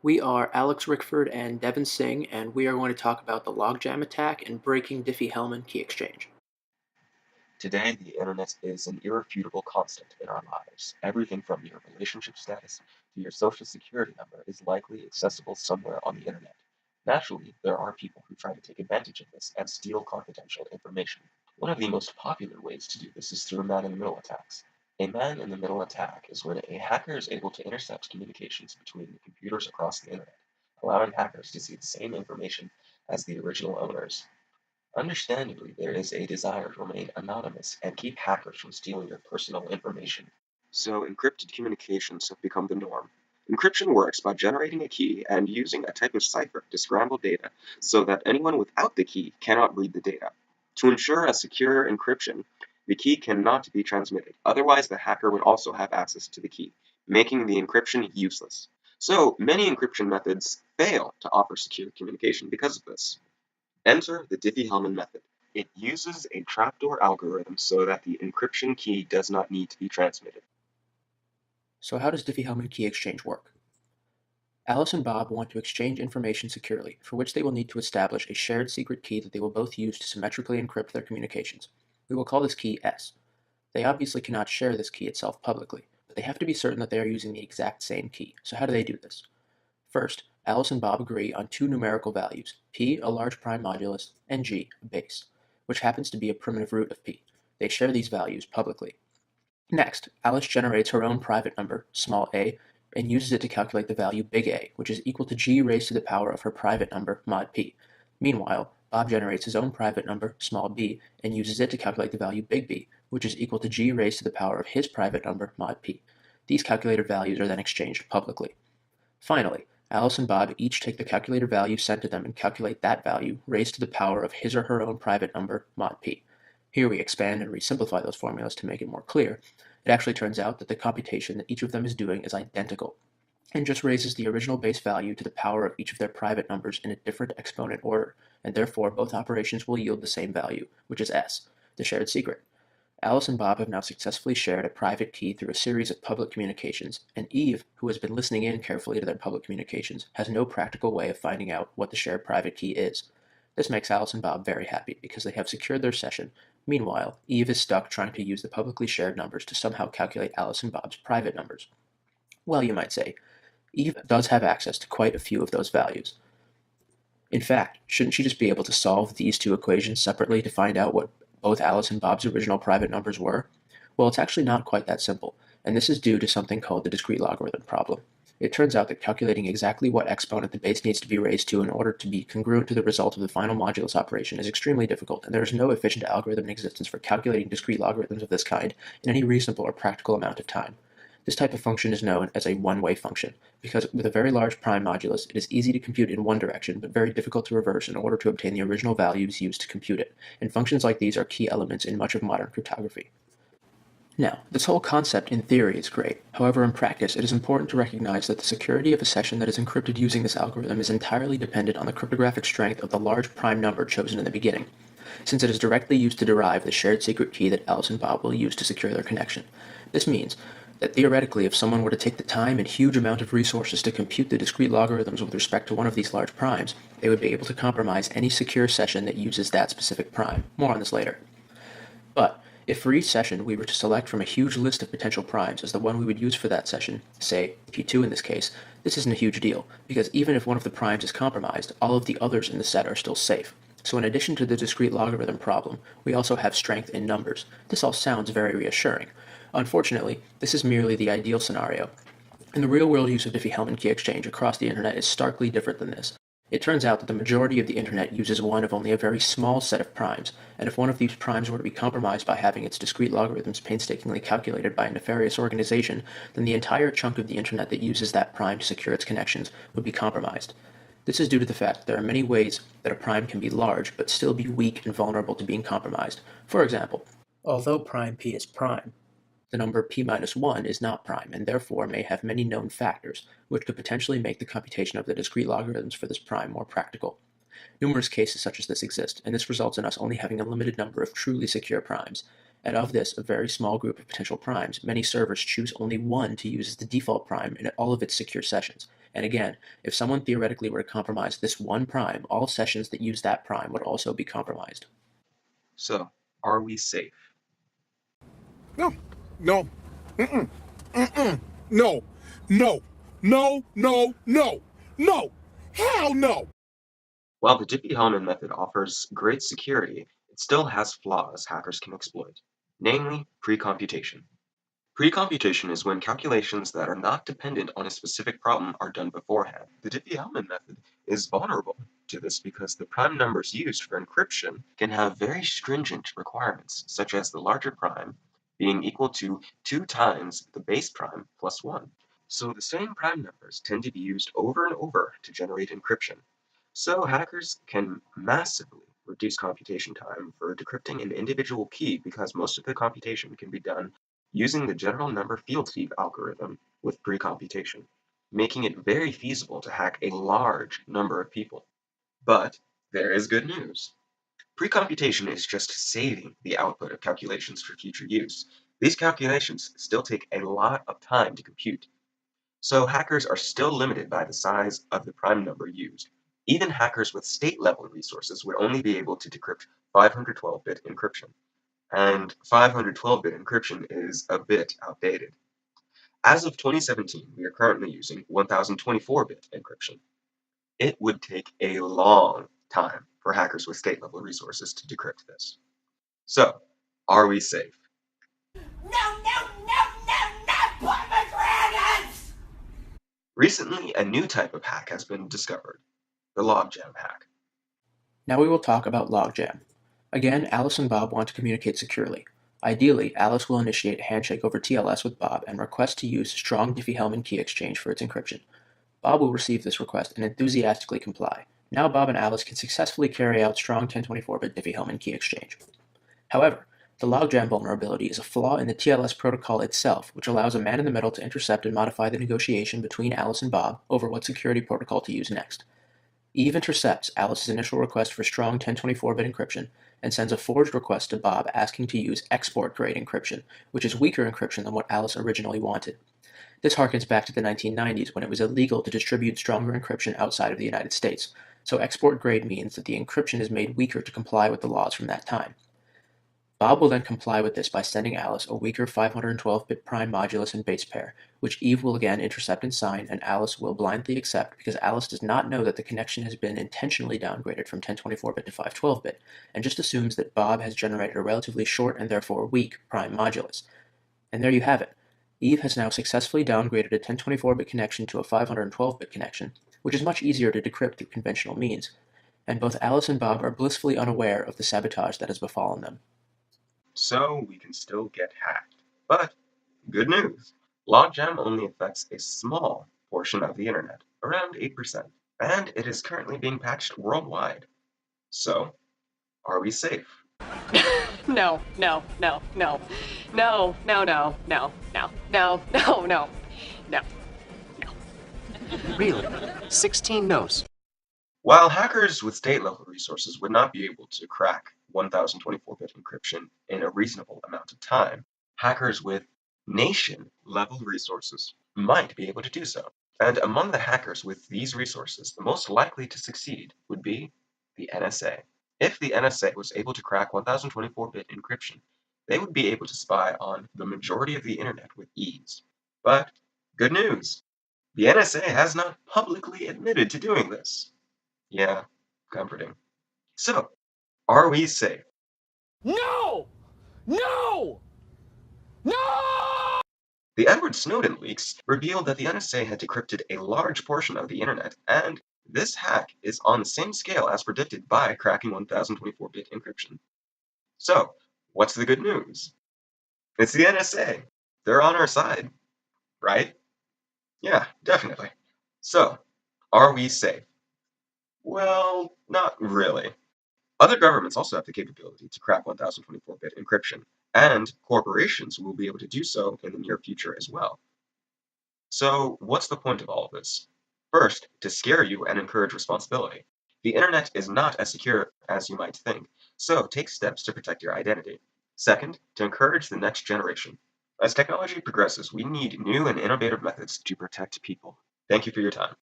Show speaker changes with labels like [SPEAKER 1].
[SPEAKER 1] We are Alex Rickford and Devin Singh, and we are going to talk about the Logjam Attack and breaking Diffie-Hellman Key Exchange.
[SPEAKER 2] Today, the internet is an irrefutable constant in our lives. Everything from your relationship status to your social security number is likely accessible somewhere on the internet. Naturally, there are people who try to take advantage of this and steal confidential information. One of the most popular ways to do this is through man-in-the-middle attacks. A man-in-the-middle attack is when a hacker is able to intercept communications between computers across the internet, allowing hackers to see the same information as the original owners. Understandably, there is a desire to remain anonymous and keep hackers from stealing your personal information. So, encrypted communications have become the norm. Encryption works by generating a key and using a type of cipher to scramble data so that anyone without the key cannot read the data. To ensure a secure encryption, the key cannot be transmitted. Otherwise, the hacker would also have access to the key, making the encryption useless. So, many encryption methods fail to offer secure communication because of this. Enter the Diffie-Hellman method. It uses a trapdoor algorithm so that the encryption key does not need to be transmitted.
[SPEAKER 1] So, how does Diffie-Hellman Key Exchange work? Alice and Bob want to exchange information securely, for which they will need to establish a shared secret key that they will both use to symmetrically encrypt their communications. We will call this key S. They obviously cannot share this key itself publicly, but they have to be certain that they are using the exact same key. So, how do they do this? First, Alice and Bob agree on two numerical values, p, a large prime modulus, and g, a base, which happens to be a primitive root of p. They share these values publicly. Next, Alice generates her own private number, small a, and uses it to calculate the value big A, which is equal to g raised to the power of her private number, mod p. Meanwhile, Bob generates his own private number, small b, and uses it to calculate the value big B, which is equal to g raised to the power of his private number, mod p. These calculated values are then exchanged publicly. Finally, Alice and Bob each take the calculator value sent to them and calculate that value raised to the power of his or her own private number, mod p. Here we expand and resimplify those formulas to make it more clear. It actually turns out that the computation that each of them is doing is identical, and just raises the original base value to the power of each of their private numbers in a different exponent order, and therefore both operations will yield the same value, which is S, the shared secret. Alice and Bob have now successfully shared a private key through a series of public communications, and Eve, who has been listening in carefully to their public communications, has no practical way of finding out what the shared private key is. This makes Alice and Bob very happy because they have secured their session. Meanwhile, Eve is stuck trying to use the publicly shared numbers to somehow calculate Alice and Bob's private numbers. Well, you might say, Eve does have access to quite a few of those values. In fact, shouldn't she just be able to solve these two equations separately to find out what both Alice and Bob's original private numbers were? Well, it's actually not quite that simple, and this is due to something called the discrete logarithm problem. It turns out that calculating exactly what exponent the base needs to be raised to in order to be congruent to the result of the final modulus operation is extremely difficult, and there is no efficient algorithm in existence for calculating discrete logarithms of this kind in any reasonable or practical amount of time. This type of function is known as a one-way function, because with a very large prime modulus, it is easy to compute in one direction, but very difficult to reverse in order to obtain the original values used to compute it, and functions like these are key elements in much of modern cryptography. Now, this whole concept in theory is great. However, in practice, it is important to recognize that the security of a session that is encrypted using this algorithm is entirely dependent on the cryptographic strength of the large prime number chosen in the beginning, since it is directly used to derive the shared secret key that Alice and Bob will use to secure their connection. This means that theoretically, if someone were to take the time and huge amount of resources to compute the discrete logarithms with respect to one of these large primes, they would be able to compromise any secure session that uses that specific prime. More on this later. But if for each session we were to select from a huge list of potential primes as the one we would use for that session, say P2 in this case, this isn't a huge deal, because even if one of the primes is compromised, all of the others in the set are still safe. So in addition to the discrete logarithm problem, we also have strength in numbers. This all sounds very reassuring. Unfortunately, this is merely the ideal scenario, and the real-world use of Diffie-Hellman Key Exchange across the internet is starkly different than this. It turns out that the majority of the internet uses one of only a very small set of primes, and if one of these primes were to be compromised by having its discrete logarithms painstakingly calculated by a nefarious organization, then the entire chunk of the internet that uses that prime to secure its connections would be compromised. This is due to the fact that there are many ways that a prime can be large but still be weak and vulnerable to being compromised. For example, although prime p is prime, the number p minus 1 is not prime, and therefore may have many known factors, which could potentially make the computation of the discrete logarithms for this prime more practical. Numerous cases such as this exist, and this results in us only having a limited number of truly secure primes. And of this, a very small group of potential primes, many servers choose only one to use as the default prime in all of its secure sessions. And again, if someone theoretically were to compromise this one prime, all sessions that use that prime would also be compromised.
[SPEAKER 2] So, are we safe?
[SPEAKER 3] No, no, no, no, no, no, no, no, hell no!
[SPEAKER 2] While the Diffie-Hellman method offers great security, it still has flaws hackers can exploit, namely pre-computation. Pre-computation is when calculations that are not dependent on a specific problem are done beforehand. The Diffie-Hellman method is vulnerable to this because the prime numbers used for encryption can have very stringent requirements, such as the larger prime being equal to 2 times the base prime plus 1. So the same prime numbers tend to be used over and over to generate encryption. So hackers can massively reduce computation time for decrypting an individual key because most of the computation can be done using the general number field thief algorithm with pre-computation, making it very feasible to hack a large number of people. But there is good news. Pre-computation is just saving the output of calculations for future use. These calculations still take a lot of time to compute, so hackers are still limited by the size of the prime number used. Even hackers with state-level resources would only be able to decrypt 512-bit encryption, and 512-bit encryption is a bit outdated. As of 2017, we are currently using 1024-bit encryption. It would take a long time for hackers with state-level resources to decrypt this. So, are we safe?
[SPEAKER 3] No, no, no, no, not pomegranates!
[SPEAKER 2] Recently, a new type of hack has been discovered, the Logjam hack.
[SPEAKER 1] Now we will talk about Logjam. Again, Alice and Bob want to communicate securely. Ideally, Alice will initiate a handshake over TLS with Bob and request to use strong Diffie-Hellman Key Exchange for its encryption. Bob will receive this request and enthusiastically comply. Now Bob and Alice can successfully carry out strong 1024-bit Diffie-Hellman Key Exchange. However, the logjam vulnerability is a flaw in the TLS protocol itself, which allows a man in the middle to intercept and modify the negotiation between Alice and Bob over what security protocol to use next. Eve intercepts Alice's initial request for strong 1024-bit encryption and sends a forged request to Bob asking to use export-grade encryption, which is weaker encryption than what Alice originally wanted. This harkens back to the 1990s when it was illegal to distribute stronger encryption outside of the United States, so export-grade means that the encryption is made weaker to comply with the laws from that time. Bob will then comply with this by sending Alice a weaker 512-bit prime modulus and base pair, which Eve will again intercept and sign, and Alice will blindly accept because Alice does not know that the connection has been intentionally downgraded from 1024-bit to 512-bit, and just assumes that Bob has generated a relatively short and therefore weak prime modulus. And there you have it. Eve has now successfully downgraded a 1024-bit connection to a 512-bit connection, which is much easier to decrypt through conventional means, and both Alice and Bob are blissfully unaware of the sabotage that has befallen them.
[SPEAKER 2] So we can still get hacked. But good news! Logjam only affects a small portion of the internet, around 8%, and it is currently being patched worldwide. So, are we safe?
[SPEAKER 4] No, no, no, no, no, no, no, no, no, no, no, no, no.
[SPEAKER 5] Really? 16 no's.
[SPEAKER 2] While hackers with state-level resources would not be able to crack 1024-bit encryption in a reasonable amount of time, hackers with nation-level resources might be able to do so. And among the hackers with these resources, the most likely to succeed would be the NSA. If the NSA was able to crack 1024-bit encryption, they would be able to spy on the majority of the internet with ease. But good news! The NSA has not publicly admitted to doing this. Yeah, comforting. So, are we safe?
[SPEAKER 3] No! No! No!
[SPEAKER 2] The Edward Snowden leaks revealed that the NSA had decrypted a large portion of the internet, and this hack is on the same scale as predicted by cracking 1024-bit encryption. So, what's the good news? It's the NSA. They're on our side, right? Yeah, definitely. So, are we safe? Well, not really. Other governments also have the capability to crack 1024-bit encryption, and corporations will be able to do so in the near future as well. So, what's the point of all of this? First, to scare you and encourage responsibility. The internet is not as secure as you might think, so take steps to protect your identity. Second, to encourage the next generation. As technology progresses, we need new and innovative methods to protect people. Thank you for your time.